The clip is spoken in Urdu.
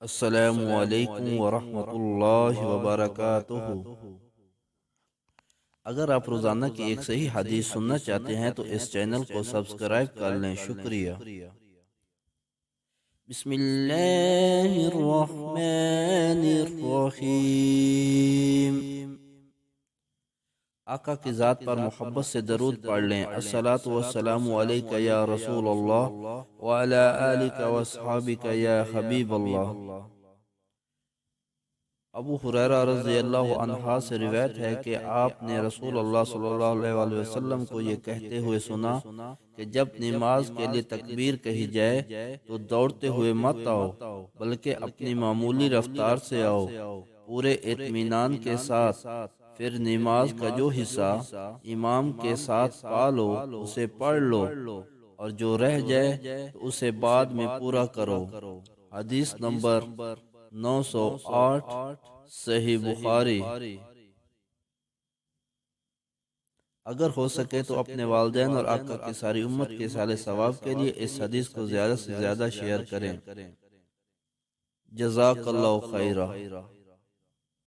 السلام علیکم ورحمۃ اللہ وبرکاتہ۔ اگر آپ روزانہ کی ایک صحیح حدیث سننا چاہتے ہیں تو اس چینل کو سبسکرائب کر لیں، شکریہ۔ بسم اللہ الرحمن الرحیم۔ آقا کی ذات پر محبت سے درود پڑھ لیں۔ الصلاۃ والسلام علیک یا رسول اللہ وعلی آلک واصحابک یا حبیب اللہ۔ ابو ہریرہ رضی اللہ عنہ سے روایت ہے کہ آپ نے رسول اللہ صلی اللہ علیہ وسلم کو یہ کہتے ہوئے سنا کہ جب نماز کے لیے تکبیر کہی جائے تو دوڑتے ہوئے مت آؤ، بلکہ اپنی معمولی رفتار سے آؤ، پورے اطمینان کے ساتھ۔ پھر نماز کا جو حصہ امام کے ساتھ پا لو اسے پڑھ لو، اور جو رہ جائے تو اسے بعد میں پورا کرو۔ حدیث نمبر 908، صحیح بخاری۔ اگر ہو سکے تو اپنے والدین اور آقا کی ساری امت کے سالے ثواب کے لیے اس حدیث کو زیادہ سے زیادہ شیئر کریں۔ جزاک اللہ خیرہ۔